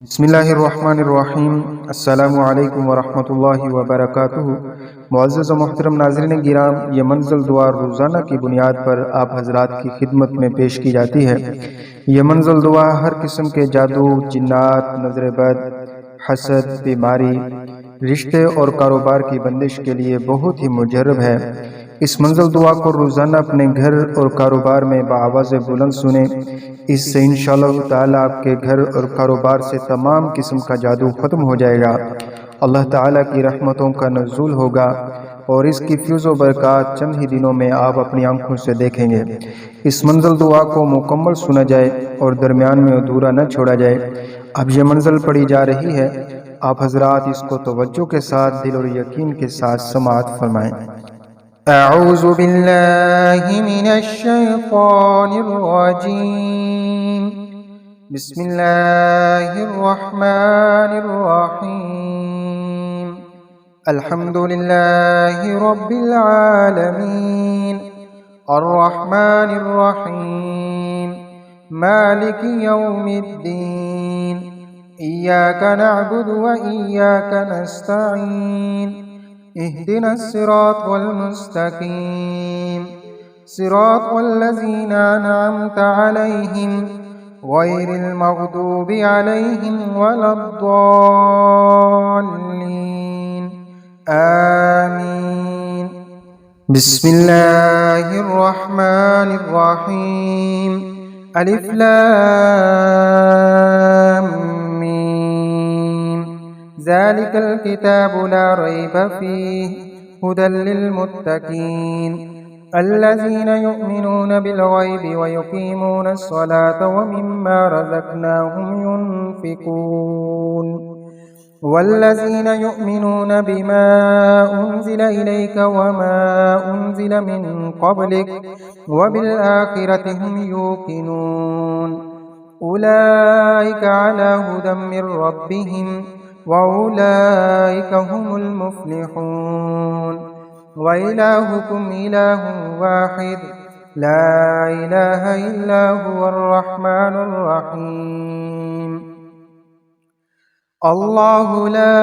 बिस्मिल्लाहिर्रहमानिर्रहीम। अस्सलामु अलैकुम वरहमतुल्लाहि वबरकातुहू। मुअज़्ज़ज़ व मोहतरम नाज़रीन गिराम, ये मंज़िल दुआ रोज़ाना की बुनियाद पर आप हज़रात की खिदमत में पेश की जाती है। ये मंज़िल दुआ हर किस्म के जादू, जिन्नात, नज़र बद, हसद, बीमारी, रिश्ते और कारोबार की बंदिश के लिए बहुत ही मुजर्रब है। इस मंज़िल दुआ को रोज़ाना अपने घर और कारोबार में बाआवाज़ बुलंद सुने। इससे इंशाअल्लाह ताला आपके घर और कारोबार से तमाम किस्म का जादू ख़त्म हो जाएगा। अल्लाह ताला की रहमतों का नज़ूल होगा और इसकी फ्यूज़ व बरक़ात चंद ही दिनों में आप अपनी आंखों से देखेंगे। इस मंज़िल दुआ को मुकम्मल सुना जाए और दरमियान में अधूरा न छोड़ा जाए। अब यह मंज़िल पढ़ी जा रही है, आप हज़रात इसको तवज्जो के साथ, दिल और यकीन के साथ समाअत फरमाएँ। अऊज़ु बिल्लाहि मिनश शैतानिर रजीम। बिस्मिल्लाहिर रहमानिर रहीम। अल्हम्दुलिल्लाहि रब्बिल आलमीन, अर्रहमानिर रहीम, मालिकि यौमिद्दीन। इय्याका नअबुदु व इय्याका नस्तईन। इहदिना सिरातल मुस्तकीम, सिरातल लज़ीना अनअमता अलैहिम, गैरिल मग़दूबि अलैहिम वलद्दाल्लीन। आमीन। बिस्मिल्लाहिर रहमानिर रहीम। अलिफ लाम मीम। ज़ालिकल किताबु ला रैब फ़ीहि हुदल लिलमुत्तक़ीन अल्लज़ीना युमिनूना बिलग़ैबि व युक़ीमूना अस्सलाता व मिम्मा रज़क़नाहुम युनफ़िक़ून वल्लज़ीना युमिनूना बिमा उन्ज़िला इलैका व मा उन्ज़िला मिन क़ब्लिक व बिल आख़िरति हुम यूक़िनून उलाइका अला हुदम मिर रब्बिहिम वउलाइका हुमुल मुफ़्लिहून। व इलाहुकुम इलाहुन वाहिद ला इलाहा इल्ला हुवर रहमानुर रहीम। अल्लाहु ला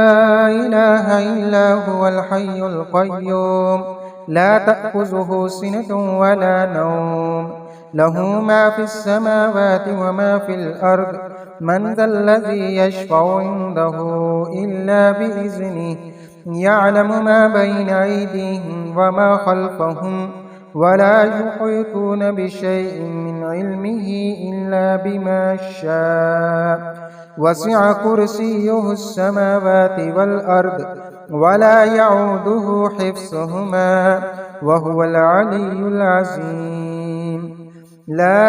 इलाहा इल्ला हुवल हय्युल क़य्यूम ला तअख़ुज़ुहु सिनतुन वला नौम लहू मा फ़िस समावाति व मा फ़िल अर्द मन ज़ल्लज़ी यशफ़अउ इंदहु इल्ला बिइज़्निहि यअलमु मा बैना अयदीहिम व मा ख़ल्फ़हुम वला युहीतूना बिशैइन मिन इल्मिहि इल्ला बिमा शाअ वसिअ कुर्सियुहुस समावाति वल अर्द वला यऊदुहु हिफ्ज़ुहुमा व हुवल अलिय्युल अज़ीम। ला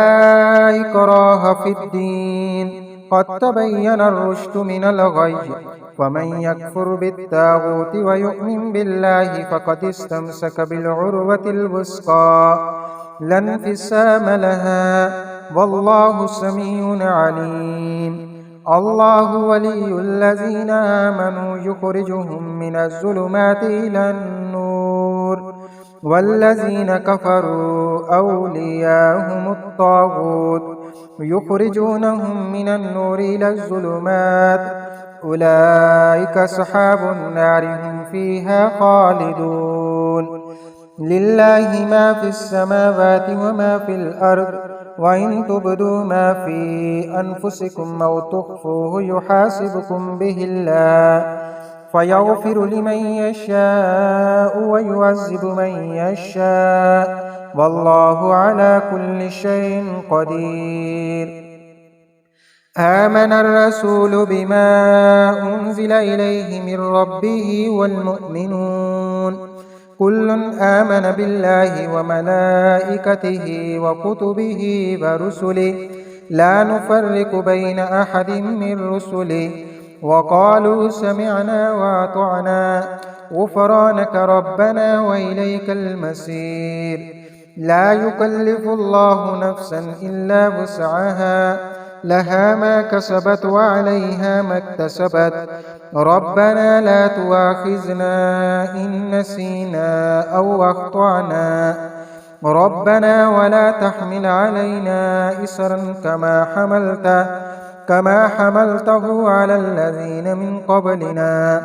इक्राह फ़िद्दीन क़द तबय्यनर रुश्दु मिनल ग़य्य फ़मन यकफ़ुर बित्ताग़ूति व यु'मिन बिल्लाहि फ़क़द इस्तमसक बिलउर्वतिल वुस्क़ा ला इंफ़िसाम लहा वल्लाहु समीउन अलीम। अल्लाहु वलियुल्लज़ीना आमनू युख़रिजुहुम मिनज़्ज़ुलुमाति इलन नूर वल्लज़ीना कफ़रू औलियाहुमुत ताग़ूत युख़रिजूनहुम मिनन नूरि इलज़्ज़ुलुमात उलाइका अस्हाबुन नारि हुम फ़ीहा ख़ालिदून। लिल्लाहि मा फ़िस समावाति व मा फ़िल अर्द व इन तुब्दू मा फ़ी अनफ़ुसिकुम औ तुख़्फ़ूहु युहासिबकुम बिहिल्लाह फ़यग़फ़िरु लिमन यशाअ व युअज़्ज़िबु मन यशाअ वल्लाहु अला कुल्लि शैइन क़दीर। आमनर रसूलु बिमा उन्ज़िला इलैहि मिर रब्बिहि वल मुअ्मिनून कुल्लुन आमन बिल्लाहि व मलाइकतिहि व कुतुबिहि व रुसुलिहि ला नुफ़र्रिक़ु बैन अहदिम मिर रुसुलिहि व क़ालू समिअना व अतअना ग़ुफ़रानक रब्बना व इलैकल मसीर। ला युकल्लिफ़ुल्लाहु नफ़्सन इल्ला वुस्अहा लहा मा कसबत व अलैहा मक्तसबत रब्बना ला तुआख़िज़ना इन नसीना औ अख़्तअना रब्बना वला तहमिल अलैना इसरन कमा हमलतहु كما حملته على الذين من قبلنا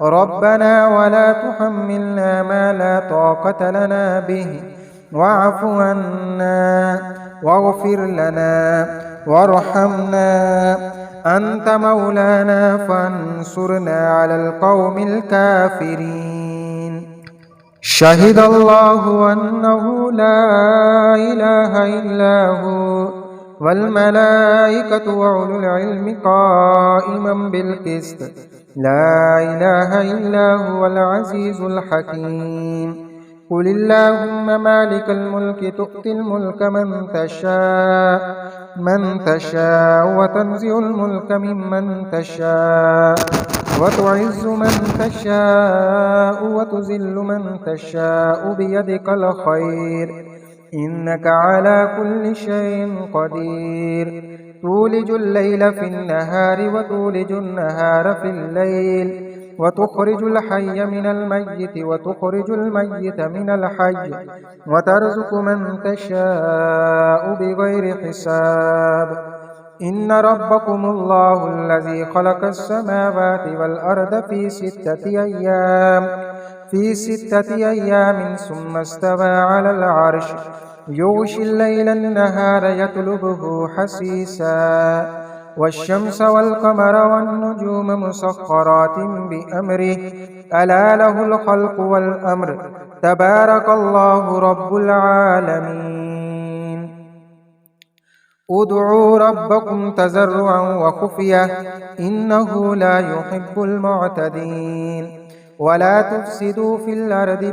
ربنا ولا تحملنا ما لا طاقة لنا به واعف عنا واغفر لنا وارحمنا أنت مولانا فانصرنا على القوم الكافرين. شهد الله أنه لا إله إلا هو والملائكة وأولو العلم قائما بالقسط لا إله إلا هو العزيز الحكيم. قل اللهم مالك الملك تؤتي الملك من تشاء وتنزع الملك ممن تشاء وتعز من تشاء وتذل من تشاء بيدك الخير إنك على كل شيء قدير. تولج الليل في النهار وتولج النهار في الليل وتخرج الحي من الميت وتخرج الميت من الحي وترزق من تشاء بغير حساب. إن ربكم الله الذي خلق السماوات والأرض في ستة أيام ثم استوى على العرش يغشي الليل النهار يطلبه حثيثا والشمس والقمر والنجوم مسخرات بأمره ألا له الخلق والأمر تبارك الله رب العالمين. ادعوا ربكم تضرعا وخفية إنه لا يحب المعتدين. ولا تفسدوا في الأرض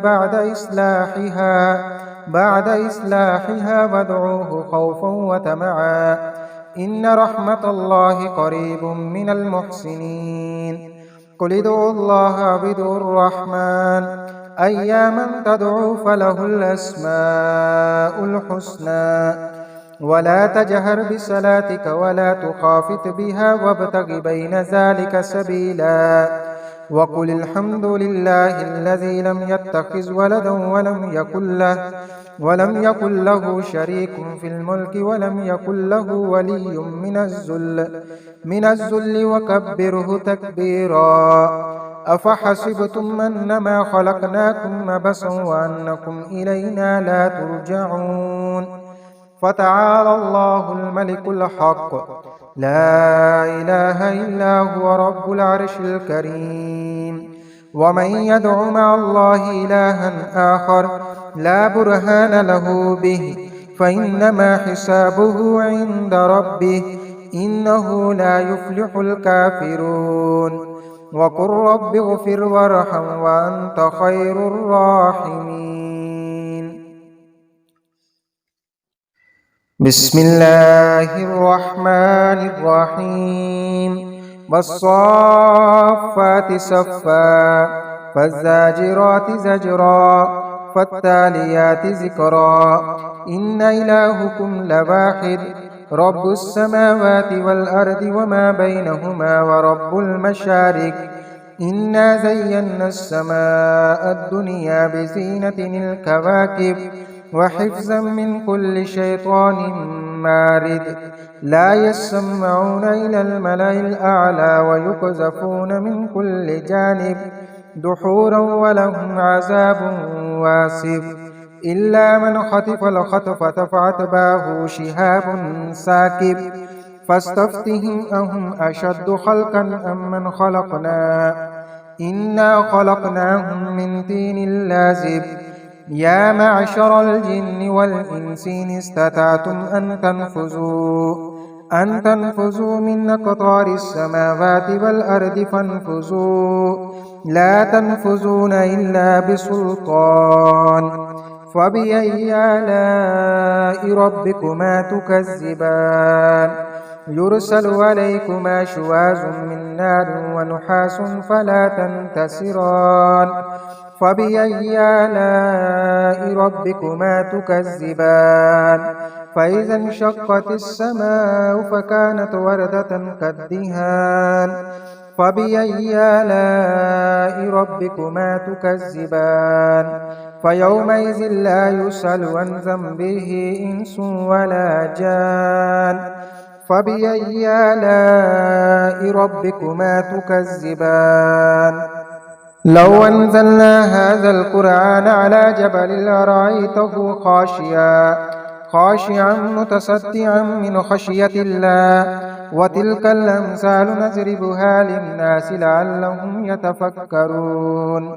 بعد إصلاحها وادعوه خوفا وطمعا إن رحمة الله قريب من المحسنين. قل ادعوا الله أو ادعوا الرحمن أياما تدعوا فله الأسماء الحسنى. ولا تجهر بصلاتك ولا تخافت بها وابتغ بين ذلك سبيلا. وقل الحمد لله الذي لم يتخذ ولدا ولم يكن له شريك في الملك ولم يكن له ولي من الذل وكبره تكبيرا. أفحسبتم أنما خلقناكم عبثا وأنكم إلينا لا ترجعون. فتعالى الله الملك الحق لا إله إلا هو رب العرش الكريم. ومن يدع مع الله إلها آخر لا برهان له به فإنما حسابه عند ربه إنه لا يفلح الكافرون. وقل رب اغفر وارحم وأنت خير الراحمين. بسم الله الرحمن الرحيم. والصافات صفا فالزاجرات زجرا فالتاليات ذكرا إن إلهكم لواحد رب السماوات والأرض وما بينهما ورب المشارق. إنا زينا السماء الدنيا بزينة الكواكب وحفظا من كل شيطان مارد. لا يسمعون إلى الملأ الأعلى ويقذفون من كل جانب دحورا ولهم عذاب واسب. إلا من خطف الخطفة فأتبعه شهاب ساكب. فاستفتهم أهم أشد خلقا أم من خلقنا إنا خلقناهم من طين لازب. يا معشر الجن والإنس إن استطعتم أن تنفذوا من أقطار السماوات والأرض فانفذوا لا تنفذون إلا بسلطان. فبأي آلاء ربكما تكذبان. يرسل عليكما شواظ من نار ونحاس فلا تنتصران. فبأي آلاء ربكما تكذبان. فإذا انشقت السماء فكانت وردة كالدهان. فبأي آلاء ربكما تكذبان. فيومئذ لا يسأل عن ذنبه إنس ولا جان. فبأي آلاء ربكما تكذبان لو أنزلنا هذا القرآن على جبل لرأيته خاشعا متصدعا من خشية الله وتلك الأمثال نضربها للناس لعلهم يتفكرون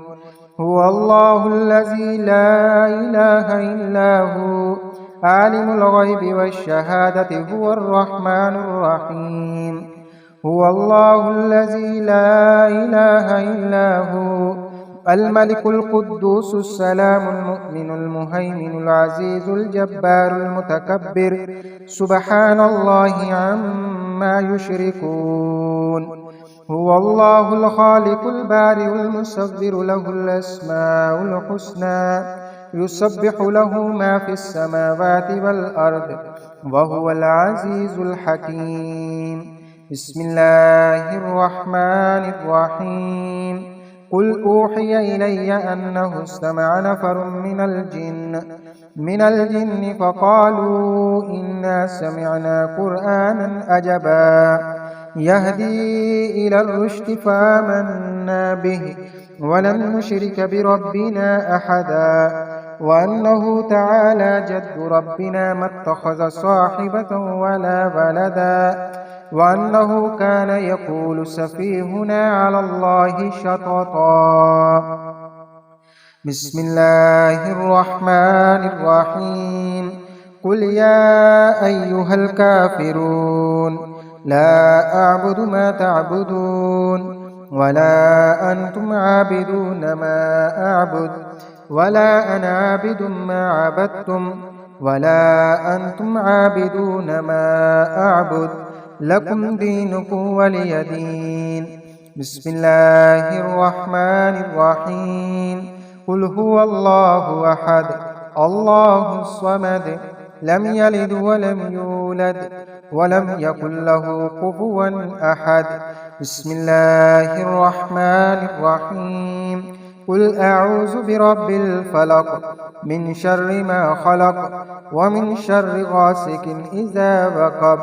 هو الله الذي لا إله إلا هو عالم الغيب والشهادة هو الرحمن الرحيم هو الله الذي لا إله إلا هو الملك القدوس السلام المؤمن المهيمن العزيز الجبار المتكبر سبحان الله عما يشركون هو الله الخالق البارئ المصور له الأسماء الحسنى يسبح له ما في السماوات والأرض وهو العزيز الحكيم بسم الله الرحمن الرحيم قل أوحي إلي أنه استمع نفر من الجن فقالوا إنا سمعنا قرآنا عجبا يهدي إلى الرشد فآمنا به ولن نشرك بربنا أحدا وأنه تعالى جد ربنا ما اتخذ صاحبة ولا ولدا وأنه كان يقول سفيهنا على الله شططا بسم الله الرحمن الرحيم قل يا أيها الكافرون لا أعبد ما تعبدون ولا أنتم عابدون ما أعبد ولا أنا عابد ما عبدتم ولا أنتم عابدون ما أعبد لكم دينكم ولي دين بسم الله الرحمن الرحيم قل هو الله أحد الله الصمد لم يلد ولم يولد ولم يكن له كفوا أحد بسم الله الرحمن الرحيم قل أعوذ برب الفلق من شر ما خلق ومن شر غاسق إذا وقب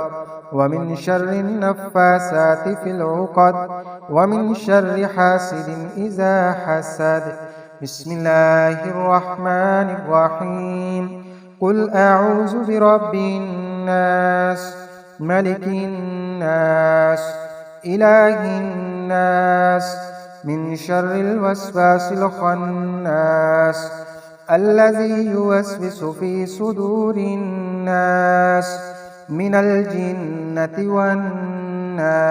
ومن شر النفاسات في العقد ومن شر حاسد إذا حسد بسم الله الرحمن الرحيم قل أعوذ برب الناس ملك الناس إله الناس من شر الوسواس الخناس الذي يوسوس في صدور الناس من الجنة والناس